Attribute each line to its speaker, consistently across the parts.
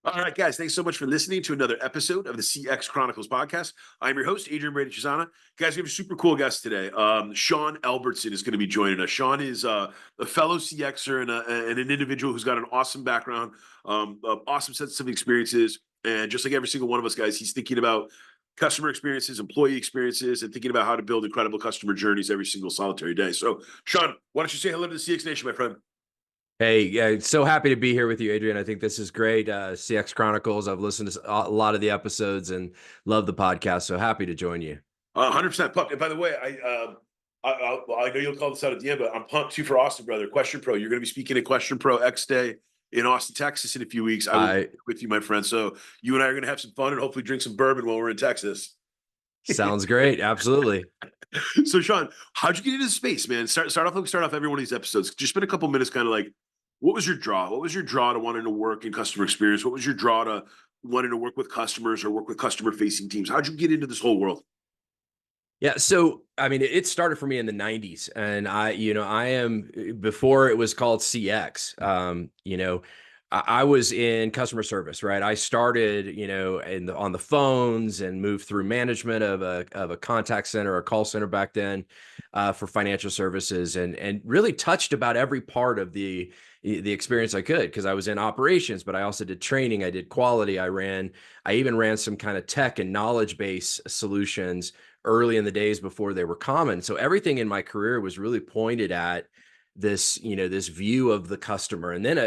Speaker 1: All right, guys, thanks so much for listening to another episode of the CX Chronicles podcast. I'm your host, Adrian Brady Chisana. Guys, we have a super cool guest today. Sean Albertson is going to be joining us. Sean is a fellow CXer and an individual who's got an awesome background, awesome sets of experiences. And just like every single one of us, guys, he's thinking about customer experiences, employee experiences, and thinking about how to build incredible customer journeys every single solitary day. So, Sean, why don't you say hello to the CX Nation, my friend?
Speaker 2: Hey, yeah, so happy to be here with you, Adrian. I think this is great. CX Chronicles. I've listened to a lot of the episodes and love the podcast. So happy to join you.
Speaker 1: 100% pumped. And by the way, I know you'll call this out at the end, but I'm pumped too for Austin, brother. Question Pro. You're going to be speaking at Question Pro X Day in Austin, Texas in a few weeks. I will be with you, my friend. So you and I are going to have some fun and hopefully drink some bourbon while we're in Texas.
Speaker 2: Sounds great. Absolutely.
Speaker 1: So, Sean, how'd you get into the space, man? Start off like we start off every one of these episodes. Just spend a couple minutes, kind of like, what was your draw? What was your draw to wanting to work in customer experience? What was your draw to wanting to work with customers or work with customer facing teams? How'd you get into this whole world?
Speaker 2: Yeah. So, I mean, it started for me in the 90s. And I am, before it was called CX, I was in customer service, right? I started, on the phones and moved through management of a contact center, a call center back then, for financial services, and really touched about every part of the experience I could, because I was in operations, but I also did training, I did quality, I even ran some kind of tech and knowledge base solutions early in the days before they were common. So everything in my career was really pointed at this view of the customer. And then,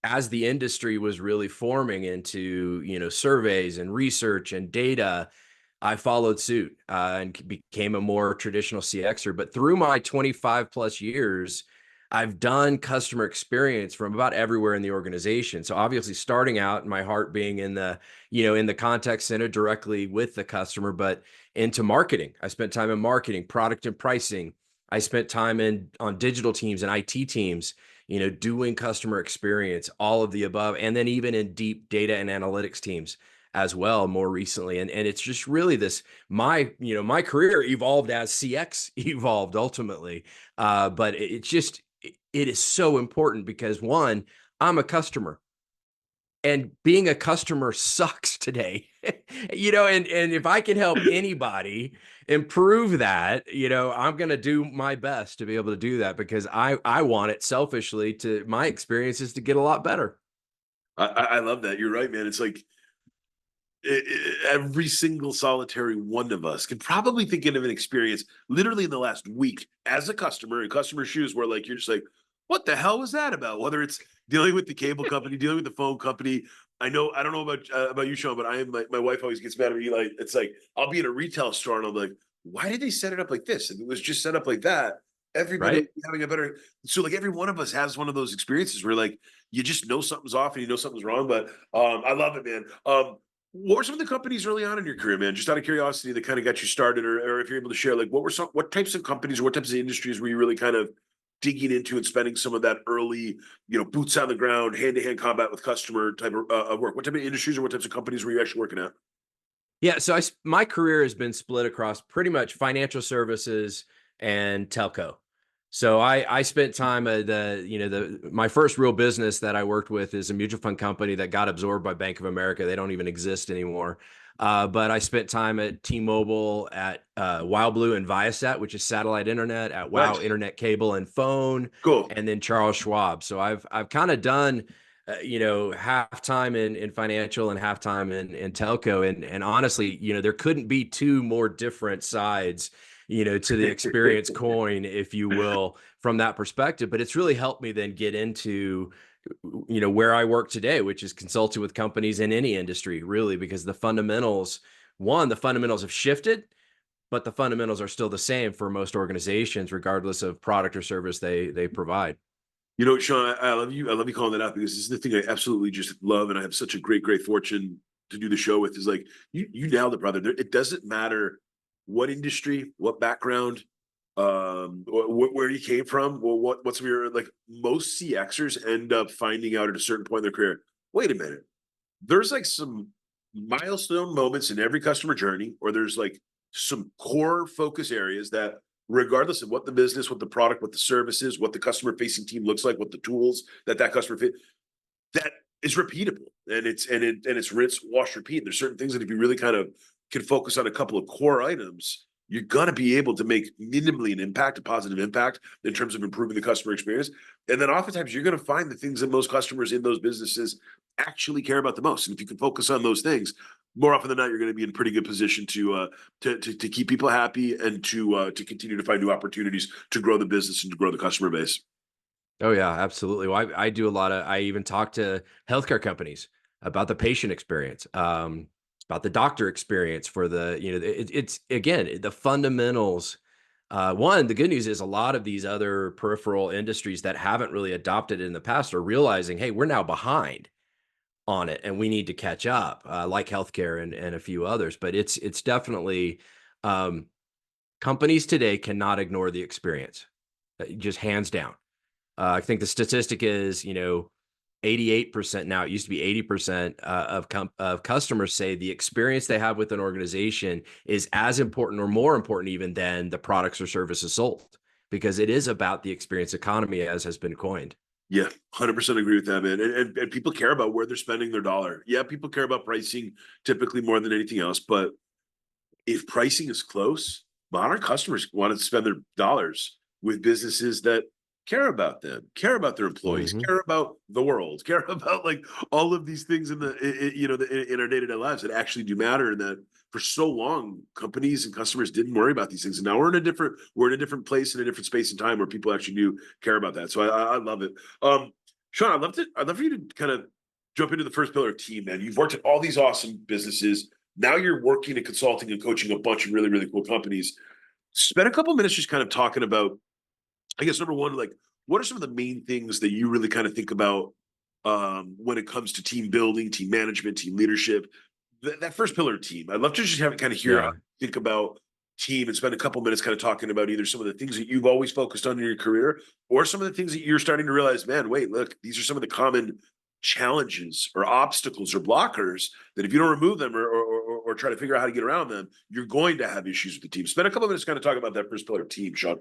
Speaker 2: as the industry was really forming into, surveys and research and data, I followed suit and became a more traditional CXer. But through my 25 plus years, I've done customer experience from about everywhere in the organization. So obviously starting out, my heart being in the contact center directly with the customer, but into marketing. I spent time in marketing, product and pricing. I spent time on digital teams and IT teams, doing customer experience, all of the above, and then even in deep data and analytics teams as well more recently. And it's just really my career evolved as CX evolved ultimately. But it is so important because, one, I'm a customer, and being a customer sucks today. And if I can help anybody improve that, I'm going to do my best to be able to do that, because I want it selfishly to my experiences to get a lot better.
Speaker 1: I love that. You're right, man. It's like every single solitary one of us can probably think of an experience literally in the last week as a customer in customer shoes where like you're just like, what the hell was that about? Whether it's dealing with the cable company, dealing with the phone company. I don't know about you, Sean, but I am my wife always gets mad at me. Like it's like I'll be in a retail store and I'm like, why did they set it up like this? And it was just set up like that. Everybody
Speaker 2: Right.
Speaker 1: having a better. So like every one of us has one of those experiences where like you just know something's off and you know something's wrong. But I love it, man. What were some of the companies early on in your career, man? Just out of curiosity, that kind of got you started, or if you're able to share, like what types of companies or what types of industries were you really kind of digging into and spending some of that early, boots on the ground, hand to hand combat with customer type of work? What type of industries or what types of companies were you actually working at?
Speaker 2: Yeah. So my career has been split across pretty much financial services and telco. So I spent time at my first real business that I worked with is a mutual fund company that got absorbed by Bank of America. They don't even exist anymore. But I spent time at T-Mobile, at WildBlue and Viasat, which is satellite internet, at Wow
Speaker 1: Nice,
Speaker 2: Internet Cable and Phone,
Speaker 1: cool.
Speaker 2: and then Charles Schwab. So I've kind of done half time in financial and half time in telco, and honestly, there couldn't be two more different sides, to the experience coin, if you will, from that perspective. But it's really helped me then get into, where I work today, which is consulting with companies in any industry, really, because the fundamentals have shifted, but the fundamentals are still the same for most organizations, regardless of product or service they provide.
Speaker 1: Sean, I love you. I love you calling that out because this is the thing I absolutely just love, and I have such a great fortune to do the show with. Is like you nailed it, brother. It doesn't matter what industry, what background, where you came from, or what's your like. Most CXers end up finding out at a certain point in their career. Wait a minute, there's like some milestone moments in every customer journey, or there's like some core focus areas that regardless of what the business, what the product, what the service is, what the customer facing team looks like, what the tools that customer fit, that is repeatable, and it's rinse, wash, repeat. There's certain things that if you really kind of can focus on a couple of core items, you're gonna be able to make minimally an impact, a positive impact in terms of improving the customer experience. And then oftentimes you're gonna find the things that most customers in those businesses actually care about the most. And if you can focus on those things, more often than not, you're going to be in pretty good position to keep people happy and to continue to find new opportunities to grow the business and to grow the customer base.
Speaker 2: Oh yeah, absolutely. Well, I do a lot of. I even talk to healthcare companies about the patient experience, about the doctor experience for the. It's again the fundamentals. One, the good news is a lot of these other peripheral industries that haven't really adopted it in the past are realizing, hey, we're now behind on it, and we need to catch up, like healthcare and a few others. But it's definitely um, companies today cannot ignore the experience, just hands down. I think the statistic is, 88% now. It used to be 80% of customers say the experience they have with an organization is as important or more important even than the products or services sold, because it is about the experience economy, as has been coined.
Speaker 1: Yeah, 100% agree with that, man. And people care about where they're spending their dollar. Yeah, people care about pricing typically more than anything else. But if pricing is close, modern customers want to spend their dollars with businesses that care about them, care about their employees,
Speaker 2: Hmm.
Speaker 1: care about the world, care about like all of these things in in our day-to-day lives that actually do matter. And that for so long, companies and customers didn't worry about these things. And now we're in a different place in a different space and time where people actually do care about that. So I love it. Sean, I'd love for you to kind of jump into the first pillar of team, man. You've worked at all these awesome businesses. Now you're working and consulting and coaching a bunch of really, really cool companies. Spend a couple minutes just kind of talking about, I guess, number one, like what are some of the main things that you really kind of think about when it comes to team building, team management, team leadership? That first pillar of team. I'd love to just have it kind of hear how
Speaker 2: Yeah.
Speaker 1: you think about team and spend a couple minutes kind of talking about either some of the things that you've always focused on in your career or some of the things that you're starting to realize, man, wait, look, these are some of the common challenges or obstacles or blockers that if you don't remove them or try to figure out how to get around them, you're going to have issues with the team. Spend a couple minutes kind of talking about that first pillar of team, Sean.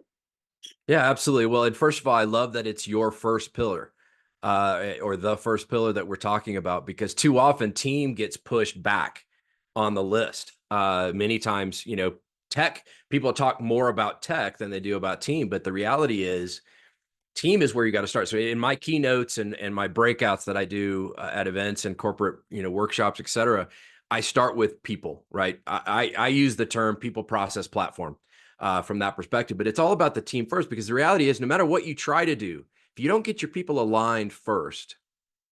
Speaker 2: Yeah, absolutely. Well, and first of all, I love that it's your first pillar, or the first pillar that we're talking about, because too often team gets pushed back on the list. Many times, tech people talk more about tech than they do about team, but the reality is team is where you got to start. So in my keynotes and my breakouts that I do at events and corporate, workshops, et cetera, I start with people, right? I use the term people process platform from that perspective, but it's all about the team first, because the reality is no matter what you try to do, if you don't get your people aligned first,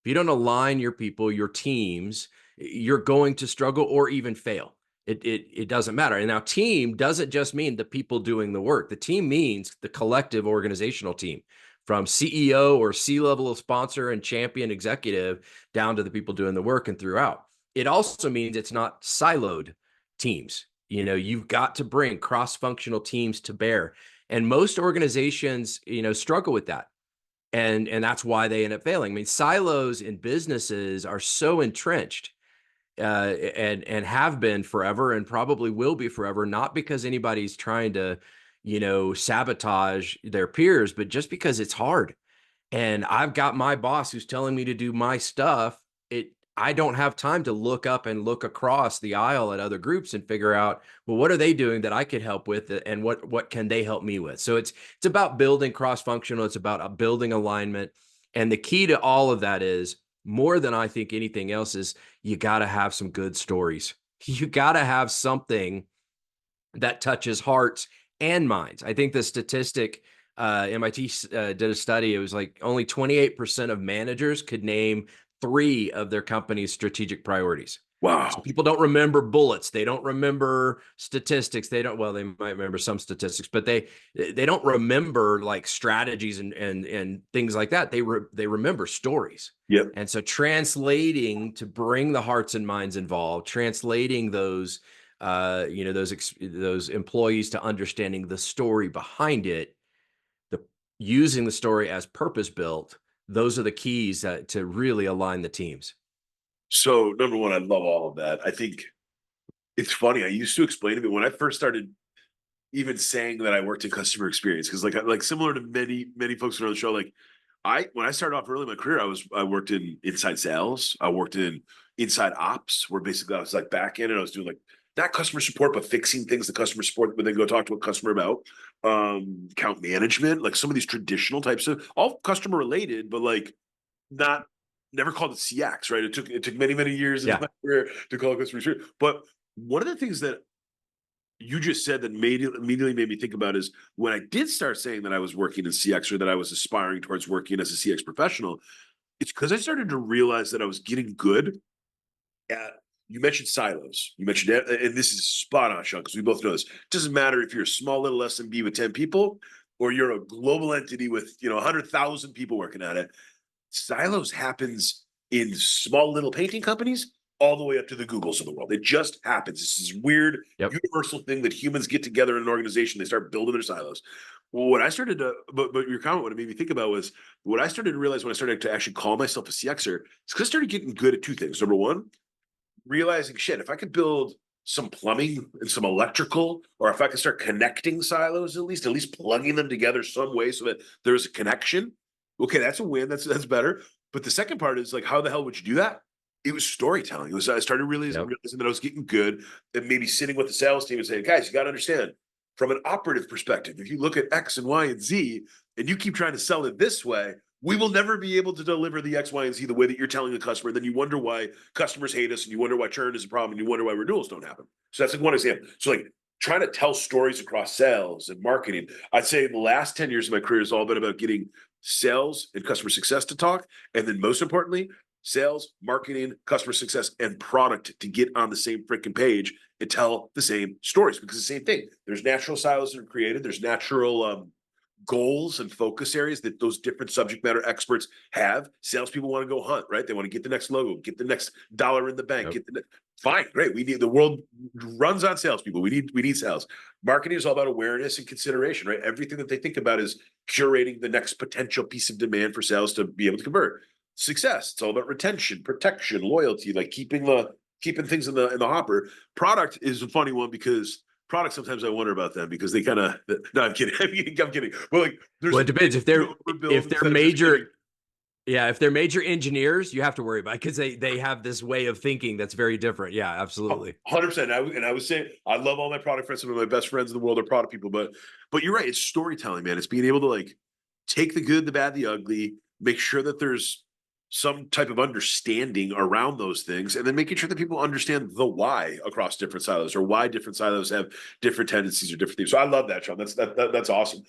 Speaker 2: if you don't align your people, your teams, you're going to struggle or even fail. It doesn't matter. And now team doesn't just mean the people doing the work. The team means the collective organizational team, from CEO or C-level sponsor and champion executive down to the people doing the work and throughout. It also means it's not siloed teams. You've got to bring cross-functional teams to bear. And most organizations, struggle with that. And that's why they end up failing. I mean, silos in businesses are so entrenched, and have been forever and probably will be forever, not because anybody's trying to, sabotage their peers, but just because it's hard. And I've got my boss who's telling me to do my stuff. I don't have time to look up and look across the aisle at other groups and figure out, well, what are they doing that I could help with, and what can they help me with? So it's about building cross-functional, it's about building alignment. And the key to all of that is, more than I think anything else, is you got to have some good stories. You got to have something that touches hearts and minds. I think the statistic, MIT did a study. It was like only 28% of managers could name three of their company's strategic priorities. So
Speaker 1: Wow.
Speaker 2: people don't remember bullets. They don't remember statistics. Well, they might remember some statistics, but they don't remember like strategies and things like that. They remember stories.
Speaker 1: Yep.
Speaker 2: And so translating to bring the hearts and minds involved, translating those those employees to understanding the story behind it, the using the story as purpose built. Those are the keys to really align the teams.
Speaker 1: So number one, I love all of that. I think it's funny. I used to explain to me when I first started even saying that I worked in customer experience, because like similar to many folks around the show, like when I started off early in my career, I worked in inside sales. I worked in inside ops, where basically I was like back end and I was doing like not customer support, but fixing things the customer support when they go talk to a customer about. Account management, like some of these traditional types of all customer related, but like not never called it CX, right? It took many, many years in
Speaker 2: Yeah.
Speaker 1: my career to call it customer service. But one of the things that you just said that immediately made me think about is when I did start saying that I was working in CX or that I was aspiring towards working as a CX professional, it's because I started to realize that I was getting good at. You mentioned silos. You mentioned that, and this is spot on, Sean, because we both know this. It doesn't matter if you're a small little SMB with 10 people or you're a global entity with 100,000 people working at it. Silos happens in small little painting companies all the way up to the Googles of the world. It just happens. It's this weird
Speaker 2: Yep.
Speaker 1: universal thing that humans get together in an organization. They start building their silos. Well, what I started to, but your comment, what it made me think about was what I started to realize when I started to actually call myself a CXer, it's because I started getting good at two things. Number one, realizing shit, if I could build some plumbing and some electrical, or if I could start connecting silos, at least plugging them together some way so that there's a connection. Okay, that's a win. That's better. But the second part is like, how the hell would you do that? It was storytelling. It was I started
Speaker 2: Yep.
Speaker 1: realizing that I was getting good and maybe sitting with the sales team and saying, guys, you got to understand from an operative perspective, if you look at X and Y and Z and you keep trying to sell it this way, we will never be able to deliver the X, Y, and Z the way that you're telling the customer. Then you wonder why customers hate us and you wonder why churn is a problem and you wonder why renewals don't happen. So that's like one example. So like trying to tell stories across sales and marketing. I'd say the last 10 years of my career has all been about getting sales and customer success to talk. And then most importantly, sales, marketing, customer success, and product to get on the same freaking page and tell the same stories because it's the same thing. There's natural silos that are created. There's natural goals and focus areas that those different subject matter experts have. Salespeople want to go hunt, right? They want to get the next logo, get the next dollar in the bank,
Speaker 2: Yep.
Speaker 1: get the fine, great. We need the world runs on salespeople. We need sales. Marketing is all about awareness and consideration, right? Everything that they think about is curating the next potential piece of demand for sales to be able to convert. Success, it's all about retention, protection, loyalty, like keeping things in the hopper. Product is a funny one because product sometimes I wonder about them because they kind of no, I'm kidding. I'm kidding. Well, like there's
Speaker 2: Well, it depends if they're
Speaker 1: instead of just
Speaker 2: major.
Speaker 1: getting.
Speaker 2: Yeah, if they're major engineers, you have to worry about it because they have this way of thinking that's very different. Yeah, absolutely.
Speaker 1: 100%. I was saying I love all my product friends. Some of my best friends in the world are product people, but you're right. It's storytelling, man. It's being able to like take the good, the bad, the ugly, make sure that there's some type of understanding around those things, and then making sure that people understand the why across different silos or why different silos have different tendencies or different things. So I love that, Sean. That's awesome.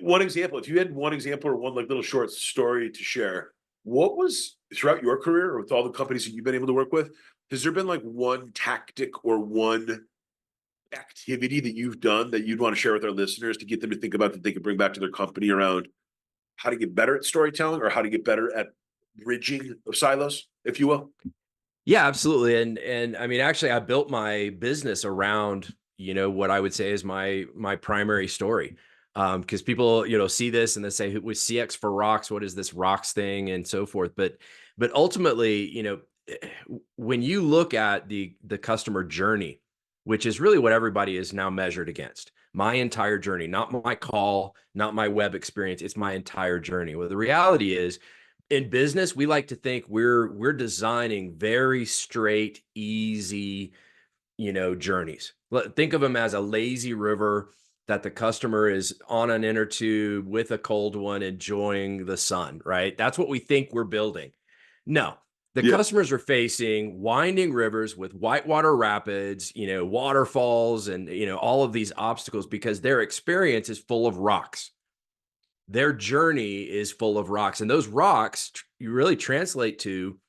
Speaker 1: One example, if you had one example or one like little short story to share, what was throughout your career or with all the companies that you've been able to work with, has there been like one tactic or one activity that you've done that you'd want to share with our listeners to get them to think about that they could bring back to their company around how to get better at storytelling or how to get better at bridging of silos, if you will?
Speaker 2: Yeah, absolutely. And I mean, actually, I built my business around what I would say is my primary story. Because people see this and they say, with CX for rocks, what is this rocks thing and so forth. But ultimately, when you look at the customer journey, which is really what everybody is now measured against, my entire journey, not my call, not my web experience, it's my entire journey. Well, the reality is, in business, we like to think we're designing very straight, easy, journeys. Think of them as a lazy river that the customer is on an inner tube with a cold one, enjoying the sun, right? That's what we think we're building. No, the
Speaker 1: Yeah.
Speaker 2: customers are facing winding rivers with whitewater rapids, waterfalls, and all of these obstacles because their experience is full of rocks. Their journey is full of rocks, and those rocks you really translate to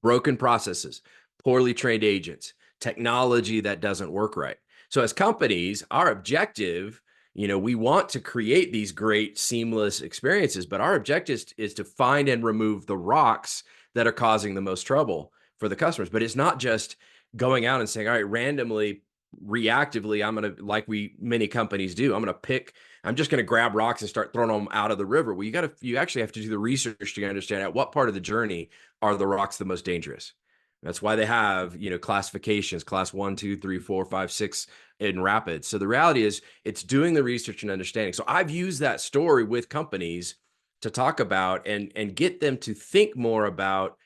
Speaker 2: broken processes, poorly trained agents, technology that doesn't work right. So as companies, our objective, we want to create these great seamless experiences, but our objective is to find and remove the rocks that are causing the most trouble for the customers. But it's not just going out and saying, all right, randomly, reactively, I'm going to, like many companies do, I'm just going to grab rocks and start throwing them out of the river. Well, you actually have to do the research to understand at what part of the journey are the rocks the most dangerous. That's why they have, classifications, class 1, 2, 3, 4, 5, 6 in rapids. So the reality is it's doing the research and understanding. So I've used that story with companies to talk about and get them to think more about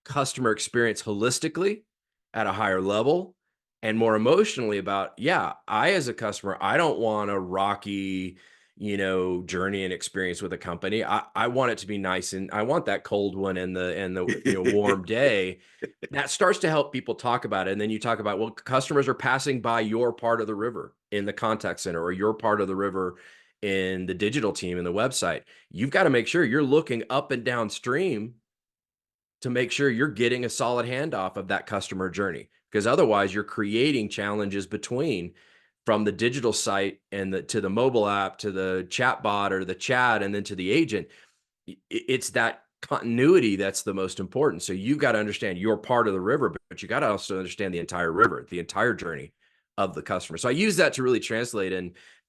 Speaker 2: customer experience holistically at a higher level and more emotionally about, yeah, I as a customer, I don't want a rocky, journey and experience with a company. I want it to be nice, and I want that cold one and the warm day. That starts to help people talk about it. And then you talk about, well, customers are passing by your part of the river in the contact center, or your part of the river in the digital team and the website. You've got to make sure you're looking up and downstream to make sure you're getting a solid handoff of that customer journey, because otherwise you're creating challenges between, from the digital site and to the mobile app, to the chat bot or the chat, and then to the agent. It's that continuity that's the most important. So you've got to understand your part of the river, but you got to also understand the entire river, the entire journey of the customer. So I use that to really translate.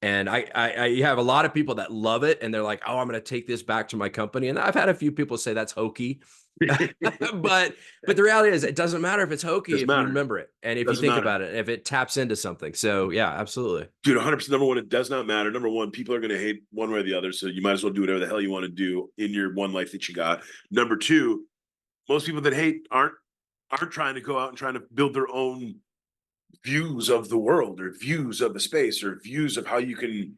Speaker 2: And I have a lot of people that love it, and they're like, oh, I'm going to take this back to my company. And I've had a few people say that's hokey. but the reality is, it doesn't matter if it's hokey
Speaker 1: Doesn't
Speaker 2: if you
Speaker 1: matter.
Speaker 2: remember it, and if you
Speaker 1: Doesn't
Speaker 2: think
Speaker 1: matter.
Speaker 2: about it, if it taps into something. So yeah, absolutely.
Speaker 1: Dude, 100%. Number one, it does not matter. Number one, people are going to hate one way or the other. So you might as well do whatever the hell you want to do in your one life that you got. Number two, most people that hate aren't trying to go out and trying to build their own views of the world, or views of the space, or views of how you can,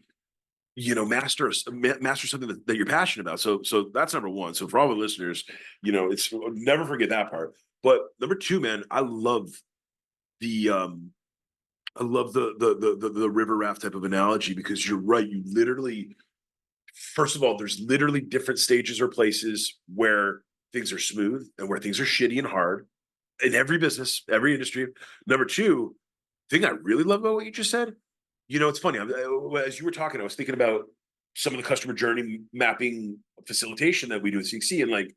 Speaker 1: master something that you're passionate about. So that's number one. So for all the listeners, it's never forget that part. But number two, man, the I love the river raft type of analogy, because you're right. You literally, first of all, there's literally different stages or places where things are smooth and where things are shitty and hard in every business, every industry. Number two, thing I really love about what you just said, it's funny. As you were talking, I was thinking about some of the customer journey mapping facilitation that we do at CXC, and like,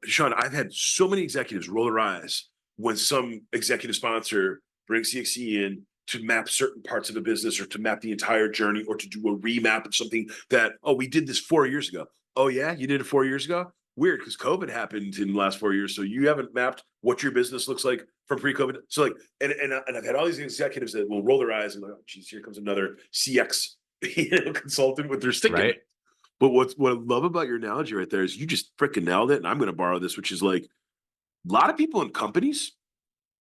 Speaker 1: Sean, I've had so many executives roll their eyes when some executive sponsor brings CXC in to map certain parts of a business, or to map the entire journey, or to do a remap of something that, oh, we did this 4 years ago. Oh, yeah, you did it 4 years ago? Weird, because COVID happened in the last 4 years. So you haven't mapped what your business looks like from pre-COVID. So like, and I've had all these executives that will roll their eyes and like, oh, geez, here comes another CX consultant with their stick in
Speaker 2: Right.
Speaker 1: it. But what I love about your analogy right there is you just freaking nailed it. And I'm going to borrow this, which is like, a lot of people in companies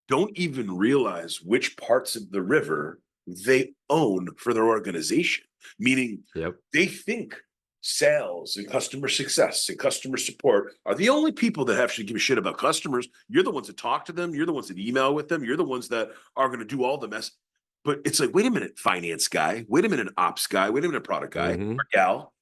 Speaker 1: don't even realize which parts of the river they own for their organization. Meaning,
Speaker 2: Yep.
Speaker 1: they think sales and customer success and customer support are the only people that actually give a shit about customers. You're the ones that talk to them. You're the ones that email with them. You're the ones that are going to do all the mess. But it's like, wait a minute, finance guy. Wait a minute, ops guy. Wait a minute, product guy
Speaker 2: Hmm.
Speaker 1: or gal.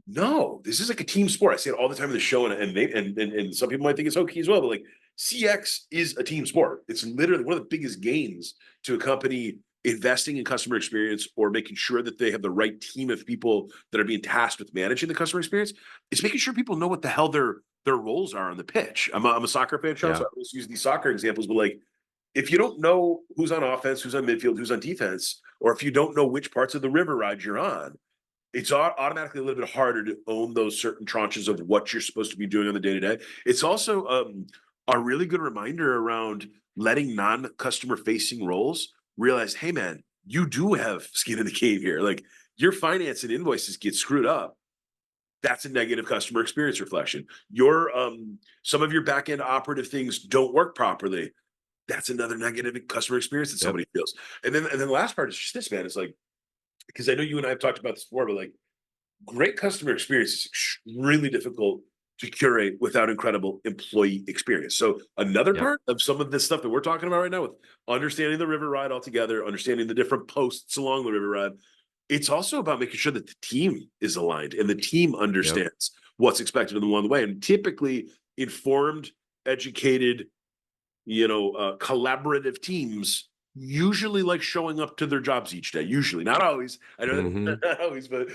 Speaker 1: No, this is like a team sport. I say it all the time in the show, and some people might think it's hokey as well, but like, CX is a team sport. It's literally one of the biggest gains to a company investing in customer experience, or making sure that they have the right team of people that are being tasked with managing the customer experience. Is making sure people know what the hell their roles are on the pitch. I'm a soccer fan, Sean, so
Speaker 2: Yeah.
Speaker 1: I always use these soccer examples, but like, if you don't know who's on offense, who's on midfield, who's on defense, or if you don't know which parts of the river ride you're on, it's automatically a little bit harder to own those certain tranches of what you're supposed to be doing on the day to day. It's also a really good reminder around letting non-customer facing roles realize, hey man, you do have skin in the game here. Like, your finance and invoices get screwed up. That's a negative customer experience reflection. Your some of your back end operative things don't work properly. That's another negative customer experience that
Speaker 2: Yep.
Speaker 1: somebody feels. And then the last part is just this, man. It's like, because I know you and I have talked about this before, but like, great customer experience is extremely difficult to curate without incredible employee experience. So another
Speaker 2: Yep.
Speaker 1: part of some of this stuff that we're talking about right now, with understanding the river ride altogether, understanding the different posts along the river ride, it's also about making sure that the team is aligned and the team
Speaker 2: Yep.
Speaker 1: understands what's expected of them along the way. And typically, informed, educated, collaborative teams usually like showing up to their jobs each day. Usually, not always. I know
Speaker 2: Hmm.
Speaker 1: that not always, but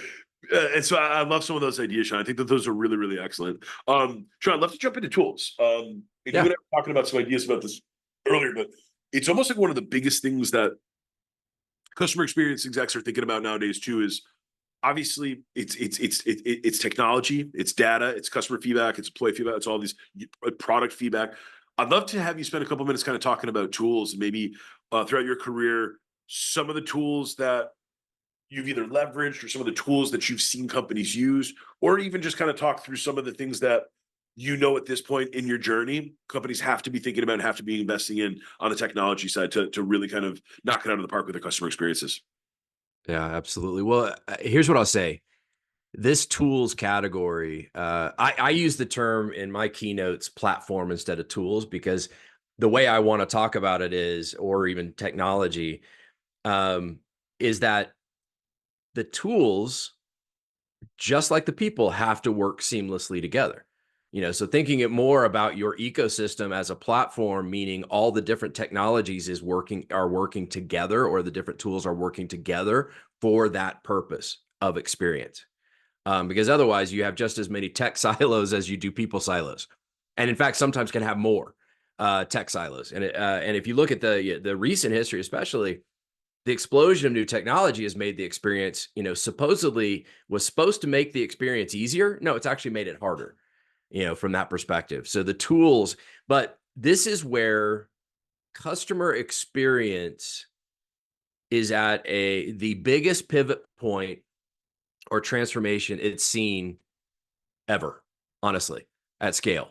Speaker 1: and so I love some of those ideas, Sean. I think that those are really, really excellent. Sean, I'd love to jump into tools. And you and I
Speaker 2: Yeah.
Speaker 1: were talking about some ideas about this earlier, but it's almost like one of the biggest things that customer experience execs are thinking about nowadays too is, obviously it's technology, it's data, it's customer feedback, it's employee feedback, it's all these product feedback. I'd love to have you spend a couple minutes kind of talking about tools, and maybe throughout your career, some of the tools that you've either leveraged or some of the tools that you've seen companies use, or even just kind of talk through some of the things that at this point in your journey, companies have to be thinking about and have to be investing in on the technology side to really kind of knock it out of the park with their customer experiences.
Speaker 2: Yeah, absolutely. Well, here's what I'll say. This tools category, I use the term in my keynotes platform instead of tools, because the way I want to talk about it is, or even technology, is that the tools, just like the people, have to work seamlessly together. So thinking it more about your ecosystem as a platform, meaning all the different technologies are working together, or the different tools are working together for that purpose of experience. Because otherwise you have just as many tech silos as you do people silos, and in fact sometimes can have more tech silos. And if you look at the recent history, especially, the explosion of new technology has made the experience, supposedly was supposed to make the experience easier. No, it's actually made it harder, from that perspective. So the tools, but this is where customer experience is at the biggest pivot point or transformation it's seen ever, honestly, at scale.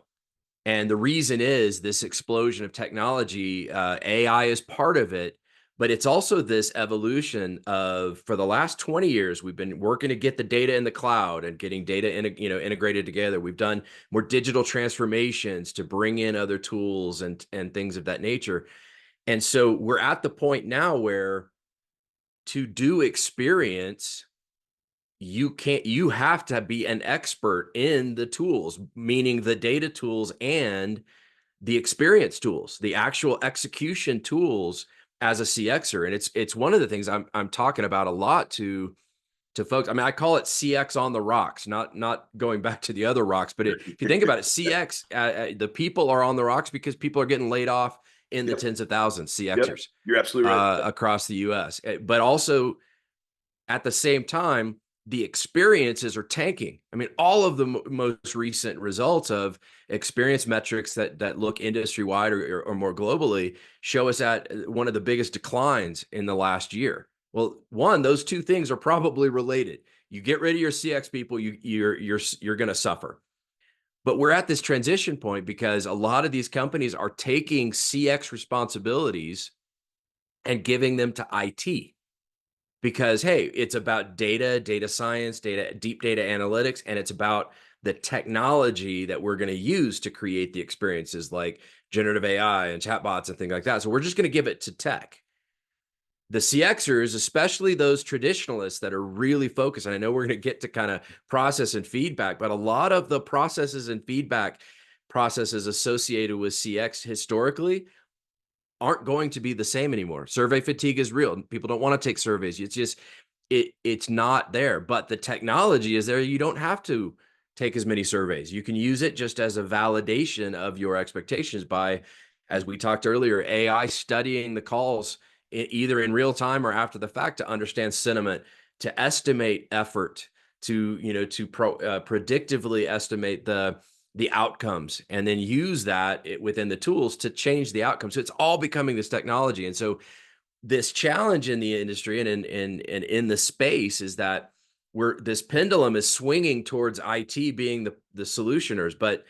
Speaker 2: And the reason is this explosion of technology. AI is part of it, but it's also this evolution of, for the last 20 years, we've been working to get the data in the cloud and getting data integrated together. We've done more digital transformations to bring in other tools and things of that nature. And so we're at the point now where, to do experience, you have to be an expert in the tools, meaning the data tools and the experience tools, the actual execution tools, as a CXer. And it's one of the things I'm talking about a lot to folks. I mean, I call it CX on the rocks, not going back to the other rocks, but if you think about it, CX, the people are on the rocks because people are getting laid off in the
Speaker 1: Yep.
Speaker 2: tens of thousands,
Speaker 1: Yep.
Speaker 2: CXers,
Speaker 1: You're absolutely right.
Speaker 2: across the US. But also, at the same time, the experiences are tanking. I mean, all of the most recent results of experience metrics that look industry wide, or more globally, show us at one of the biggest declines in the last year. Well, those two things are probably related. You get rid of your CX people, you're going to suffer. But we're at this transition point because a lot of these companies are taking CX responsibilities and giving them to IT, because, hey, it's about data science, deep data analytics, and it's about the technology that we're going to use to create the experiences, like generative AI and chatbots and things like that. So we're just going to give it to tech. The CXers, especially those traditionalists that are really focused, and I know we're going to get to kind of process and feedback, but a lot of the processes and feedback processes associated with CX historically aren't going to be the same anymore. Survey fatigue is real. People don't want to take surveys. It's just it's not there. But the technology is there. You don't have to take as many surveys. You can use it just as a validation of your expectations by, as we talked earlier, AI studying the calls either in real time or after the fact to understand sentiment, to estimate effort, to predictively estimate the outcomes, and then use that within the tools to change the outcomes. So it's all becoming this technology. And so this challenge in the industry and in the space is that this pendulum is swinging towards IT being the solutioners. But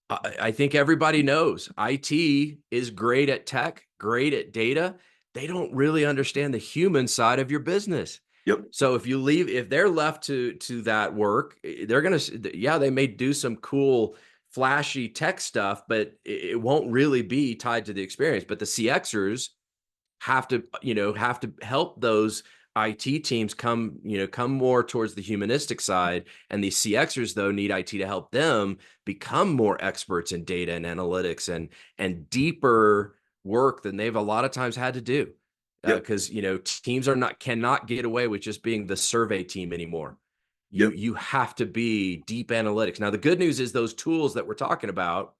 Speaker 2: I think everybody knows IT is great at tech, great at data. They don't really understand the human side of your business.
Speaker 1: Yep.
Speaker 2: So if they're left to that work, they're gonna, yeah, they may do some cool, flashy tech stuff, but it won't really be tied to the experience. But the CXers have to help those IT teams come more towards the humanistic side, and the CXers though need IT to help them become more experts in data and analytics and deeper work than they've a lot of times had to do,
Speaker 1: Yep.
Speaker 2: because teams cannot get away with just being the survey team anymore. You
Speaker 1: Yep.
Speaker 2: you have to be deep analytics. Now the good news is those tools that we're talking about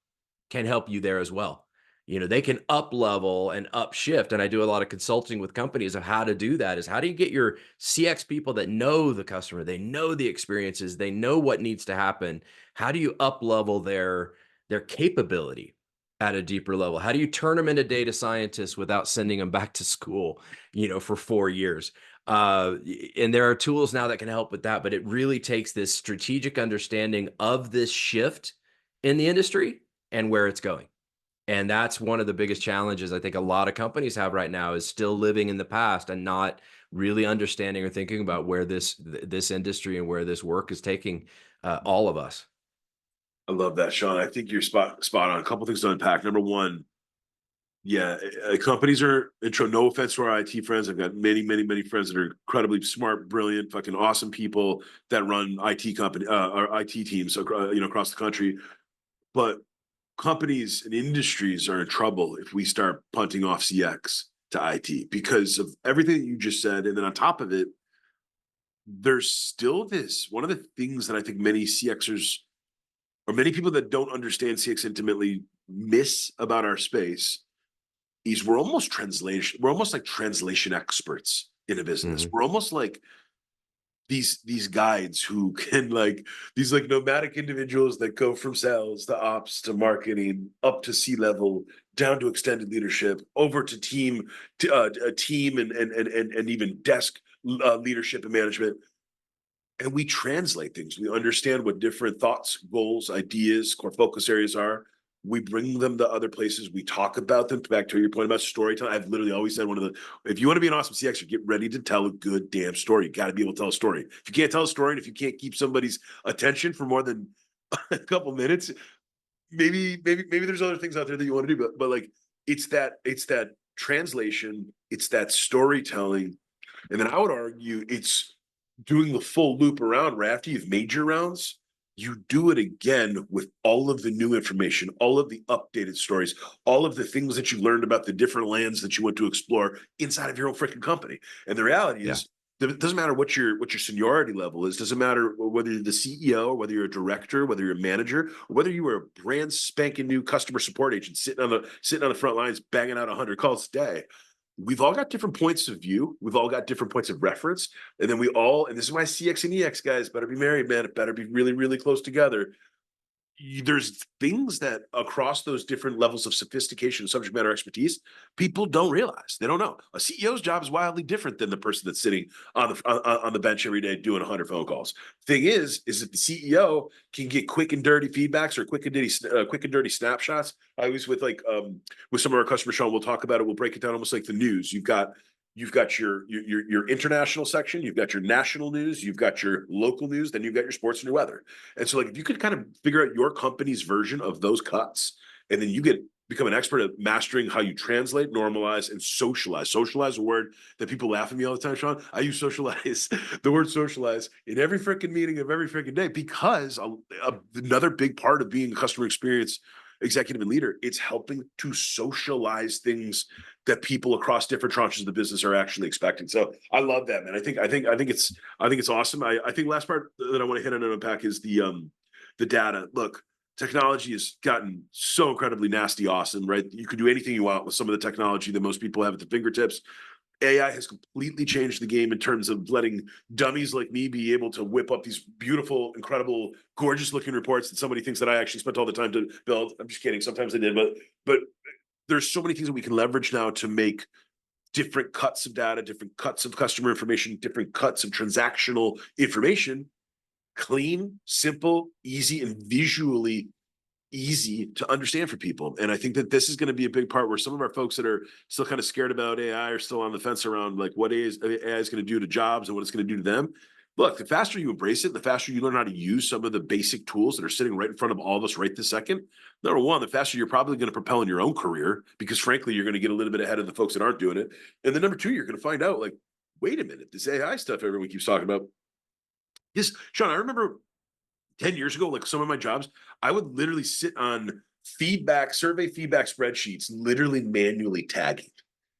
Speaker 2: can help you there as well. They can up level and upshift. And I do a lot of consulting with companies of how to do that. Is how do you get your CX people that know the customer, they know the experiences, they know what needs to happen. How do you up level their capability at a deeper level? How do you turn them into data scientists without sending them back to school, for 4 years? And there are tools now that can help with that, but it really takes this strategic understanding of this shift in the industry and where it's going. And that's one of the biggest challenges I think a lot of companies have right now, is still living in the past and not really understanding or thinking about where this industry and where this work is taking all of us.
Speaker 1: I love that, Sean. I think you're spot on. A couple things to unpack. Number one, yeah, companies are intro. No offense to our IT friends. I've got many friends that are incredibly smart, brilliant, fucking awesome people that run or IT teams, across the country. But companies and industries are in trouble if we start punting off CX to IT because of everything that you just said, and then on top of it, there's still this. One of the things that I think many CXers or many people that don't understand CX intimately miss about our space is we're almost like translation experts in a business.
Speaker 2: Mhm.
Speaker 1: We're almost like these guides who can like these like nomadic individuals that go from sales to ops to marketing up to C-level down to extended leadership over to team to a team and even desk leadership and management, and we translate things. We understand what different thoughts, goals, ideas, core focus areas are. We bring them to other places. We talk about them. Back to your point about storytelling, I've literally always said if you want to be an awesome CX, you get ready to tell a good damn story. You got to be able to tell a story. If you can't tell a story, and if you can't keep somebody's attention for more than a couple minutes, maybe there's other things out there that you want to do. But like it's that translation, it's that storytelling, and then I would argue it's doing the full loop around where after you've made your rounds, you do it again with all of the new information, all of the updated stories, all of the things that you learned about the different lands that you went to explore inside of your own freaking company. And the reality
Speaker 2: Yeah.
Speaker 1: is, it doesn't matter what your seniority level is. Doesn't matter whether you're the CEO, or whether you're a director, whether you're a manager, or whether you were a brand spanking new customer support agent sitting on the front lines banging out 100 calls a day. We've all got different points of view. We've all got different points of reference. And then and this is why CX and EX guys better be married, man. It better be really, really close together. There's things that across those different levels of sophistication, subject matter expertise, people don't realize. They don't know. A CEO's job is wildly different than the person that's sitting on the bench every day doing 100 phone calls. Thing is that the CEO can get quick and dirty feedbacks or quick and dirty snapshots. I always with some of our customers, Sean, we'll talk about it. We'll break it down almost like the news. You've got your international section, you've got your national news, you've got your local news, then you've got your sports and your weather. And so, like, if you could kind of figure out your company's version of those cuts, and then become an expert at mastering how you translate, normalize, and socialize. Socialize, a word that people laugh at me all the time, Sean. I use socialize, the word socialize, in every freaking meeting of every freaking day, because another big part of being a customer experience executive and leader, it's helping to socialize things that people across different tranches of the business are actually expecting. So I love that, man. I think it's awesome. I think last part that I want to hit on and unpack is the data. Look, technology has gotten so incredibly nasty awesome, right? You can do anything you want with some of the technology that most people have at the fingertips. AI has completely changed the game in terms of letting dummies like me be able to whip up these beautiful, incredible, gorgeous looking reports that somebody thinks that I actually spent all the time to build. I'm just kidding. Sometimes I did, but there's so many things that we can leverage now to make different cuts of data, different cuts of customer information, different cuts of transactional information clean, simple, easy, and visually easy to understand for people. And I think that this is going to be a big part where some of our folks that are still kind of scared about AI are still on the fence around like what AI is going to do to jobs and what it's going to do to them. Look, the faster you embrace it, the faster you learn how to use some of the basic tools that are sitting right in front of all of us right this second. Number one, the faster you're probably going to propel in your own career because frankly, you're going to get a little bit ahead of the folks that aren't doing it. And then number two, you're going to find out like, wait a minute, this AI stuff everyone keeps talking about. Yes, Sean, I remember 10 years ago, like some of my jobs, I would literally sit on survey feedback spreadsheets, literally manually tagging.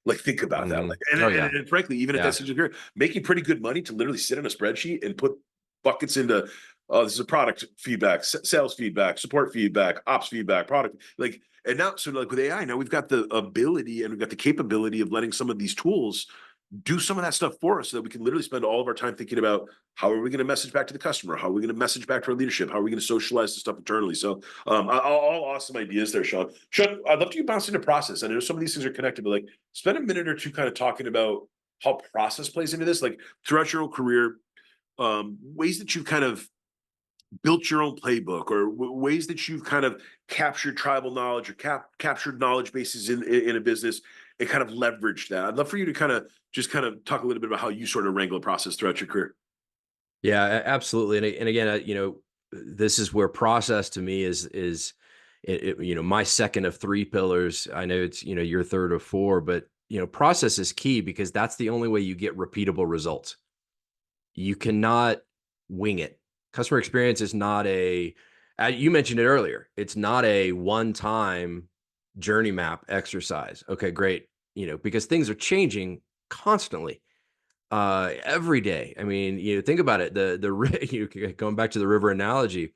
Speaker 1: Like, think about that. Like, and,
Speaker 2: Oh
Speaker 1: and,
Speaker 2: yeah.
Speaker 1: and frankly, even at that
Speaker 2: Yeah.
Speaker 1: stage of career, making pretty good money to literally sit on a spreadsheet and put buckets into, oh, this is a product feedback, sales feedback, support feedback, ops feedback, product. Like, and now, so like with AI, now we've got the ability and we've got the capability of letting some of these tools do some of that stuff for us so that we can literally spend all of our time thinking about how are we going to message back to the customer? How are we going to message back to our leadership? How are we going to socialize the stuff internally? So all awesome ideas there, Sean. Sean, I'd love to bounce into process. I know some of these things are connected, but like spend a minute or two kind of talking about how process plays into this? Like throughout your whole career, ways that you've kind of built your own playbook, or ways that you've kind of captured tribal knowledge, or captured knowledge bases in a business and kind of leveraged that. I'd love for you to kind of just kind of talk a little bit about how you sort of wrangle a process throughout your career.
Speaker 2: Yeah, absolutely. And again, this is where process to me is my second of three pillars. I know it's, your third of four, but process is key because that's the only way you get repeatable results. You cannot wing it. Customer experience is not you mentioned it earlier. It's not a one-time journey map exercise. Okay, great. Because things are changing constantly, every day. I mean, think about it. Going back to the river analogy,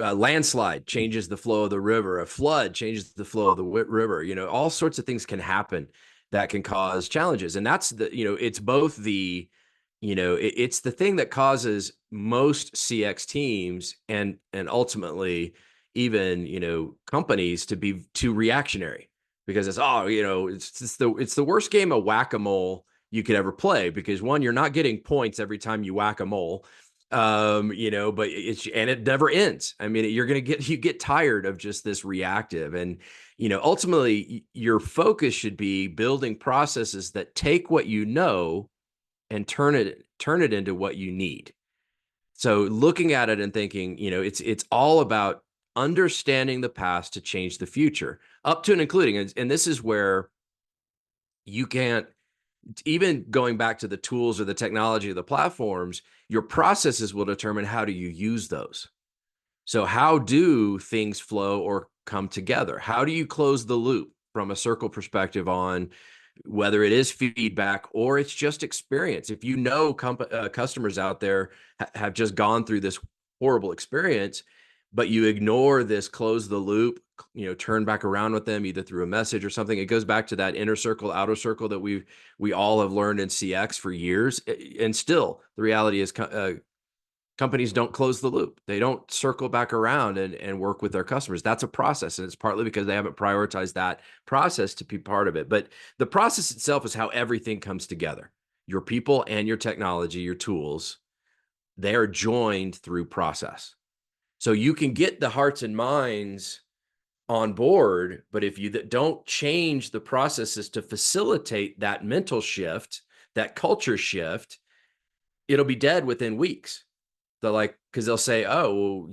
Speaker 2: a landslide changes the flow of the river. A flood changes the flow of the river. All sorts of things can happen that can cause challenges. And that's it's both it's the thing that causes most CX teams and ultimately even, companies to be too reactionary, because it's the worst game of whack-a-mole you could ever play, because one, you're not getting points every time you whack a mole. But it never ends. I mean, you get tired of just this reactive. And ultimately your focus should be building processes that take what you know and turn it into what you need. So looking at it and thinking, it's all about understanding the past to change the future, up to and including, and this is where you can't, even going back to the tools or the technology of the platforms, your processes will determine how do you use those. So how do things flow or come together? How do you close the loop from a circle perspective on whether it is feedback or it's just experience? If customers out there have just gone through this horrible experience, but you ignore this close the loop, turn back around with them either through a message or something. It goes back to that inner circle, outer circle that we all have learned in CX for years. And still, the reality is companies don't close the loop. They don't circle back around and work with their customers. That's a process. And it's partly because they haven't prioritized that process to be part of it. But the process itself is how everything comes together. Your people and your technology, your tools, they are joined through process. So you can get the hearts and minds on board, but if you don't change the processes to facilitate that mental shift, that culture shift, it'll be dead within weeks. Because they'll say, oh, well,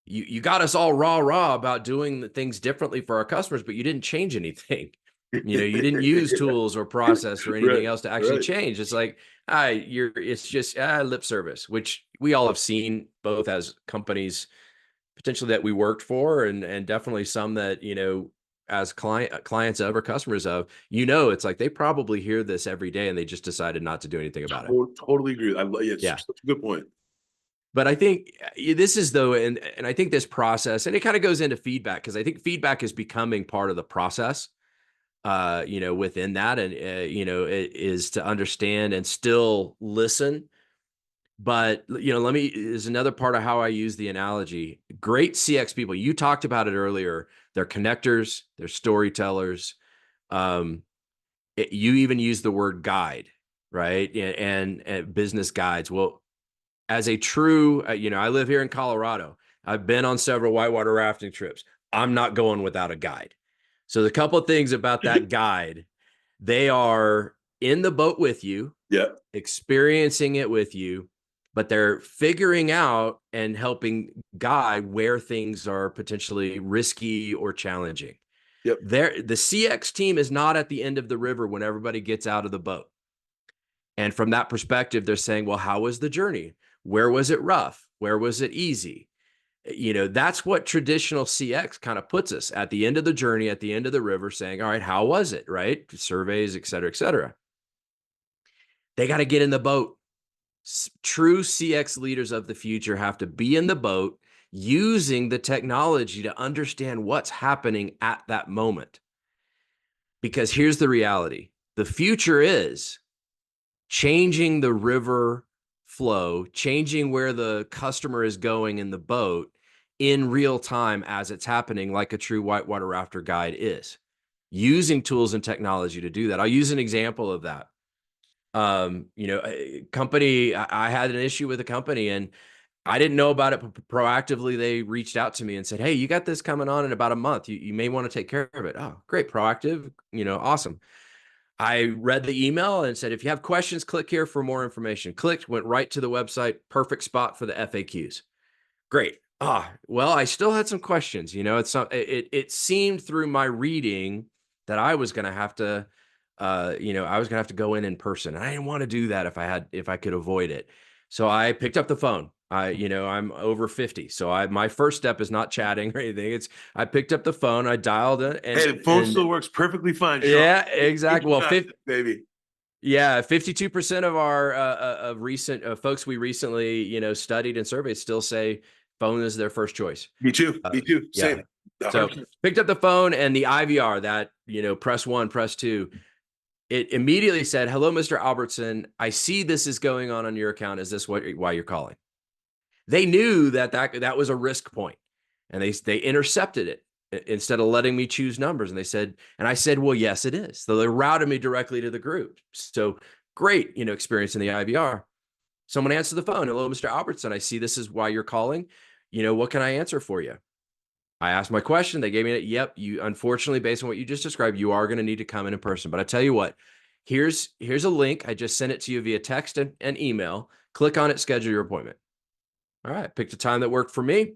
Speaker 2: you got us all rah about doing the things differently for our customers, but you didn't change anything. You didn't use tools or process or anything
Speaker 1: Right,
Speaker 2: else to actually
Speaker 1: right.
Speaker 2: change. It's like, it's just lip service, which we all have seen, both as companies potentially that we worked for, and definitely some that, as clients of or customers of, it's like they probably hear this every day and they just decided not to do anything about it.
Speaker 1: Totally agree. Yeah, it's
Speaker 2: Yeah.
Speaker 1: such a good point.
Speaker 2: But I think this is though, and I think this process, and it kind of goes into feedback, because I think feedback is becoming part of the process, within that. And, it is to understand and still listen. But, is another part of how I use the analogy. Great CX people, you talked about it earlier. They're connectors, they're storytellers. You even use the word guide, right? And business guides. Well, as a true, I live here in Colorado. I've been on several whitewater rafting trips. I'm not going without a guide. So the couple of things about that guide, they are in the boat with you,
Speaker 1: Yeah.
Speaker 2: experiencing it with you, but they're figuring out and helping guide where things are potentially risky or challenging.
Speaker 1: Yep.
Speaker 2: The CX team is not at the end of the river when everybody gets out of the boat. And from that perspective, they're saying, well, how was the journey? Where was it rough? Where was it easy? That's what traditional CX kind of puts us at the end of the journey, at the end of the river, saying, all right, how was it? Right? Surveys, et cetera, et cetera. They got to get in the boat. True CX leaders of the future have to be in the boat using the technology to understand what's happening at that moment. Because here's the reality. The future is changing the river flow, changing where the customer is going in the boat in real time as it's happening, like a true whitewater rafter guide is. using tools and technology to do that. I'll use an example of that. A company, I had an issue with a company and I didn't know about it, but proactively they reached out to me and said, "Hey, you got this coming on in about a month. You may want to take care of it." Oh, great. Proactive, awesome. I read the email and said, "If you have questions, click here for more information." Clicked, went right to the website, perfect spot for the FAQs. Great. Well, I still had some questions. It seemed through my reading that I was going to have to, I was going to have to go in person, and I didn't want to do that if I could avoid it. So I picked up the phone. I'm over 50, so my first step is not chatting or anything. I picked up the phone, I dialed it,
Speaker 1: Hey, the phone still works perfectly fine, Sean.
Speaker 2: yeah, exactly. Well,
Speaker 1: baby.
Speaker 2: yeah, 52% of our of recent folks we recently studied and surveyed still say phone is their first choice.
Speaker 1: Me too. Me too.
Speaker 2: Yeah.
Speaker 1: Same.
Speaker 2: So
Speaker 1: 100%.
Speaker 2: picked up the phone and the IVR that press 1, press 2. It immediately said, "Hello, Mr. Albertson. I see this is going on your account. Is this why you're calling?" They knew that was a risk point, and they intercepted it instead of letting me choose numbers. And I said, "Well, yes, it is." So they routed me directly to the group. So great, experience in the IVR. Someone answered the phone. "Hello, Mr. Albertson. I see this is why you're calling. What can I answer for you?" I asked my question. They gave me yep. You, unfortunately, based on what you just described, you are going to need to come in person. But I tell you what, here's a link. I just sent it to you via text and email. Click on it, schedule your appointment. All right, picked a time that worked for me.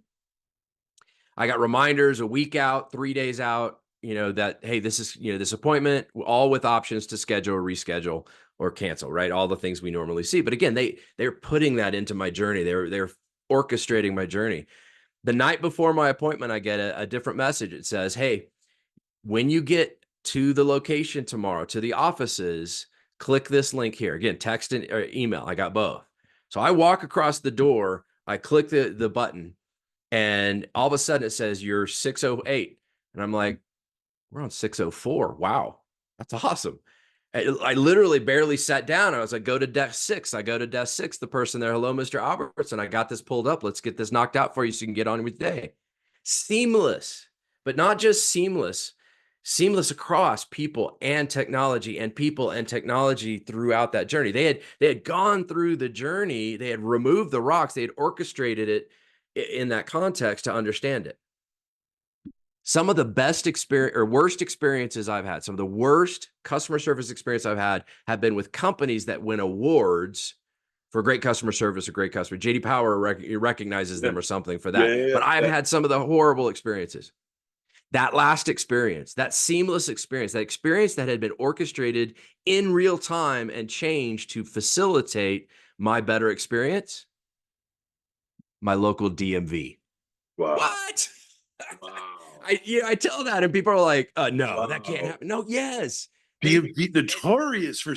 Speaker 2: I got reminders a week out, 3 days out, that, hey, this is, this appointment, all with options to schedule or reschedule or cancel, right? All the things we normally see. But again, they're putting that into my journey. They're orchestrating my journey. The night before my appointment, I get a different message. It says, "Hey, when you get to the location tomorrow, to the offices, click this link here." Again, text and or email. I got both. So I walk across the door, I click the button, and all of a sudden it says you're 608. And I'm like, we're on 604. Wow, that's awesome. I literally barely sat down. I was like, go to desk 6. I go to desk 6. The person there, "Hello, Mr. Albertson. I got this pulled up. Let's get this knocked out for you so you can get on with the day." Seamless, but not just seamless across people and technology and people and technology throughout that journey. They had gone through the journey. They had removed the rocks. They had orchestrated it in that context to understand it. Some of the best experience or worst experiences I've had, some of the worst customer service experience I've had have been with companies that win awards for great customer service or great customer. JD Power recognizes them or something for that. But I've had some of the horrible experiences. That last experience, that seamless experience, that experience that had been orchestrated in real time and changed to facilitate my better experience, my local DMV.
Speaker 1: Wow.
Speaker 2: What?
Speaker 1: Wow.
Speaker 2: I tell that and people are like, "No,
Speaker 1: Wow.
Speaker 2: that can't happen." No, yes.
Speaker 1: DMV notorious for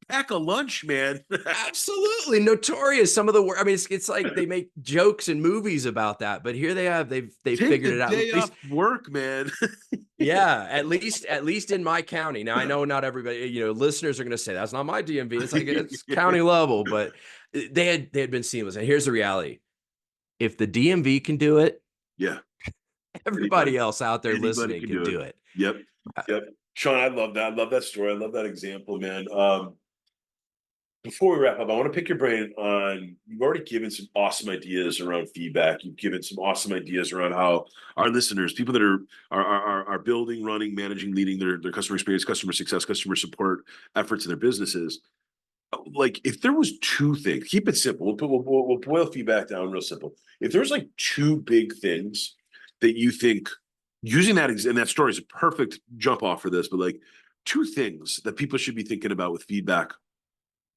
Speaker 1: pack a lunch, man.
Speaker 2: Absolutely notorious. Some of the I mean, it's like they make jokes and movies about that, but here they've
Speaker 1: Take
Speaker 2: figured
Speaker 1: the
Speaker 2: it out. At
Speaker 1: day
Speaker 2: least,
Speaker 1: off work, man.
Speaker 2: yeah, at least in my county. Now I know not everybody, listeners are going to say that's not my DMV. It's like it's county level, but they had been seamless. And here's the reality: if the DMV can do it,
Speaker 1: Yeah.
Speaker 2: everybody else out there
Speaker 1: Anybody
Speaker 2: listening
Speaker 1: can
Speaker 2: can
Speaker 1: do it.
Speaker 2: do it.
Speaker 1: Yep. Yep. Sean, I love that. I love that story. I love that example, man. Before we wrap up, I want to pick your brain on, you've already given some awesome ideas around feedback. You've given some awesome ideas around how our listeners, people that are building, running, managing, leading their customer experience, customer success, customer support efforts in their businesses. Like, if there was two things, keep it simple. We'll boil feedback down real simple. If there's like two big things that you think, using that and that story is a perfect jump off for this, but like two things that people should be thinking about with feedback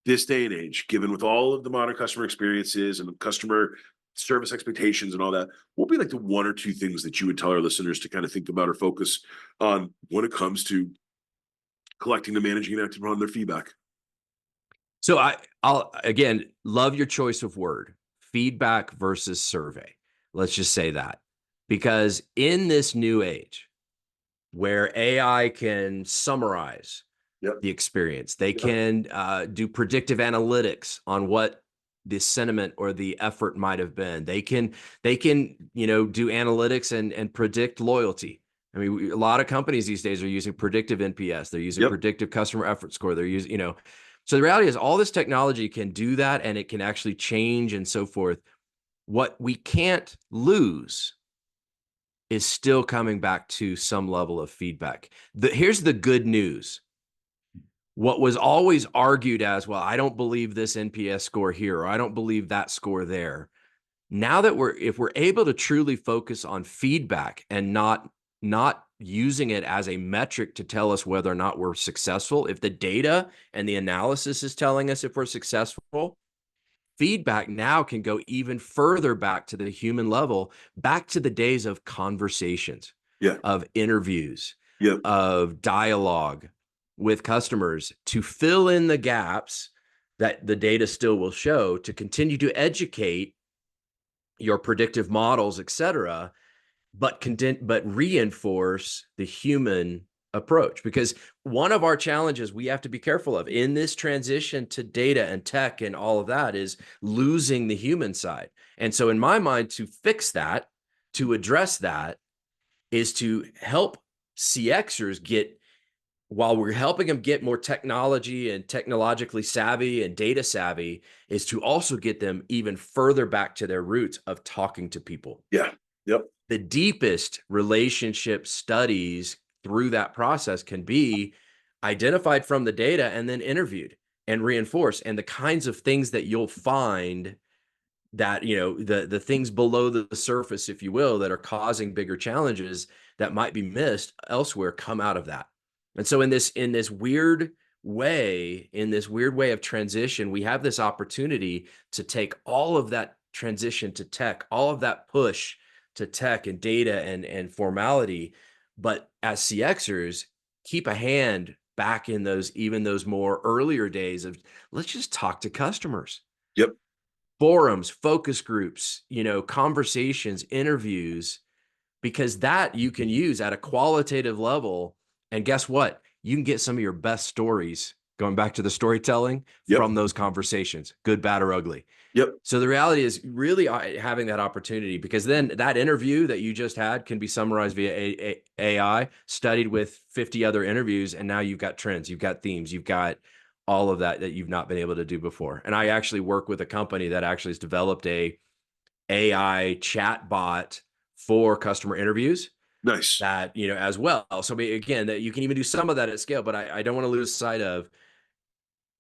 Speaker 1: this day and age, given with all of the modern customer experiences and customer service expectations and all that, what would be like the one or two things that you would tell our listeners to kind of think about or focus on when it comes to collecting and managing and acting on their feedback?
Speaker 2: So I'll again love your choice of word, feedback versus survey. Let's just say that, because in this new age where AI can summarize
Speaker 1: Yep.
Speaker 2: the experience, they can do predictive analytics on what the sentiment or the effort might have been. They can do analytics and predict loyalty. I mean, a lot of companies these days are using predictive NPS. They're using
Speaker 1: Yep.
Speaker 2: predictive customer effort score. They're using, so the reality is all this technology can do that, and it can actually change and so forth. What we can't lose is still coming back to some level of feedback. Here's the good news. What was always argued as, well, I don't believe this NPS score here, or I don't believe that score there. Now that if we're able to truly focus on feedback and not using it as a metric to tell us whether or not we're successful, if the data and the analysis is telling us if we're successful, feedback now can go even further back to the human level, back to the days of conversations,
Speaker 1: Yeah.
Speaker 2: of interviews,
Speaker 1: Yep.
Speaker 2: of dialogue with customers to fill in the gaps that the data still will show, to continue to educate your predictive models, et cetera, but reinforce the human approach. Because one of our challenges we have to be careful of in this transition to data and tech and all of that is losing the human side. And so in my mind, to fix that, to address that, is to help CXers get, while we're helping them get more technology and technologically savvy and data savvy, is to also get them even further back to their roots of talking to people.
Speaker 1: Yeah. Yep.
Speaker 2: The deepest relationship studies through that process can be identified from the data and then interviewed and reinforced. And the kinds of things that you'll find that, the things below the surface, if you will, that are causing bigger challenges that might be missed elsewhere come out of that. And so in this weird way, of transition, we have this opportunity to take all of that transition to tech, all of that push to tech and data and formality, but as CXers, keep a hand back in those more earlier days of, let's just talk to customers.
Speaker 1: Yep.
Speaker 2: Forums, focus groups, conversations, interviews, because that you can use at a qualitative level. And guess what? You can get some of your best stories, going back to the storytelling,
Speaker 1: Yep.
Speaker 2: from those conversations, good, bad, or ugly.
Speaker 1: Yep.
Speaker 2: So the reality is really having that opportunity, because then that interview that you just had can be summarized via AI, studied with 50 other interviews. And now you've got trends, you've got themes, you've got all of that you've not been able to do before. And I actually work with a company that actually has developed a AI chat bot for customer interviews
Speaker 1: Nice.
Speaker 2: that, as well. So again, that you can even do some of that at scale, but I don't want to lose sight of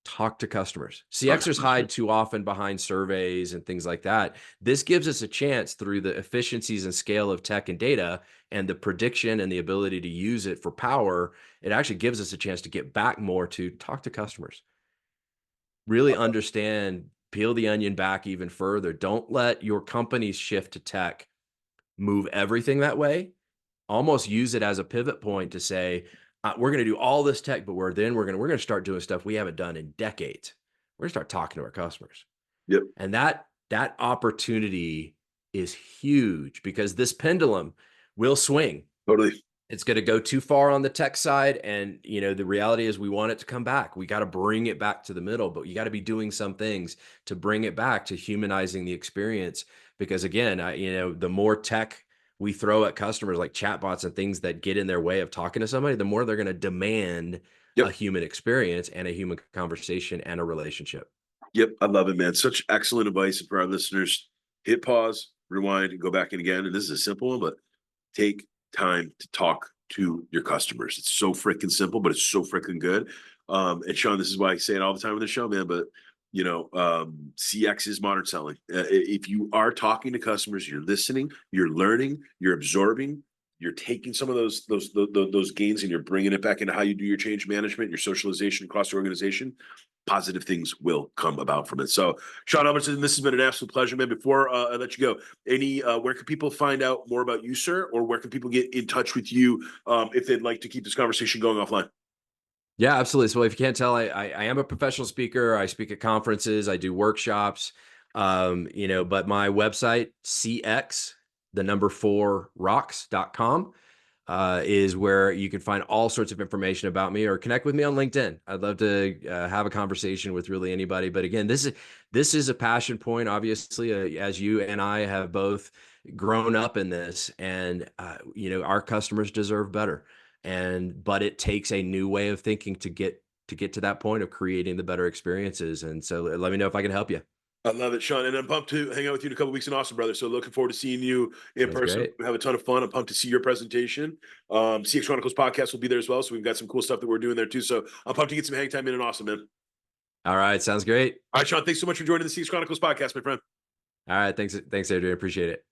Speaker 2: talk to customers. CXers hide too often behind surveys and things like that. This gives us a chance, through the efficiencies and scale of tech and data and the prediction and the ability to use it for power. It actually gives us a chance to get back more to talk to customers, really understand, peel the onion back even further. Don't let your company's shift to tech move everything that way. Almost use it as a pivot point to say, we're going to do all this tech, but we're going to start doing stuff we haven't done in decades. We're going to start talking to our customers.
Speaker 1: Yep.
Speaker 2: And that opportunity is huge, because this pendulum will swing.
Speaker 1: Totally.
Speaker 2: It's going to go too far on the tech side. And, the reality is we want it to come back. We got to bring it back to the middle, but you got to be doing some things to bring it back to humanizing the experience. Because again, the more tech we throw at customers, like chatbots and things that get in their way of talking to somebody, the more they're going to demand a human experience and a human conversation and a relationship.
Speaker 1: Yep. I love it, man. Such excellent advice for our listeners. Hit pause, rewind, and go back in again. And this is a simple one, but take time to talk to your customers. It's so freaking simple, but it's so freaking good. And Sean, this is why I say it all the time on the show, man, but CX is modern selling. If you are talking to customers, you're listening, you're learning, you're absorbing, you're taking some of those gains and you're bringing it back into how you do your change management, your socialization across the organization. Positive things will come about from it. So, Sean Albertson, this has been an absolute pleasure, man. Before I let you go, where can people find out more about you, sir, or where can people get in touch with you if they'd like to keep this conversation going offline?
Speaker 2: Yeah, absolutely. So if you can't tell, I am a professional speaker. I speak at conferences. I do workshops. But my website, CX, the number 4 rocks.com. is where you can find all sorts of information about me, or connect with me on LinkedIn. I'd love to have a conversation with really anybody. But again, this is a passion point, obviously, as you and I have both grown up in this, and our customers deserve better. But it takes a new way of thinking to get to that point of creating the better experiences. And so let me know if I can help you.
Speaker 1: I love it, Sean. And I'm pumped to hang out with you in a couple weeks in Austin, brother. So looking forward to seeing you in
Speaker 2: Sounds
Speaker 1: person.
Speaker 2: great.
Speaker 1: We have a ton of fun. I'm pumped to see your presentation. CX Chronicles podcast will be there as well. So we've got some cool stuff that we're doing there too. So I'm pumped to get some hang time in Austin, man.
Speaker 2: All right. Sounds great.
Speaker 1: All right, Sean. Thanks so much for joining the CX Chronicles podcast, my friend.
Speaker 2: All right. Thanks, Adrian. Appreciate it.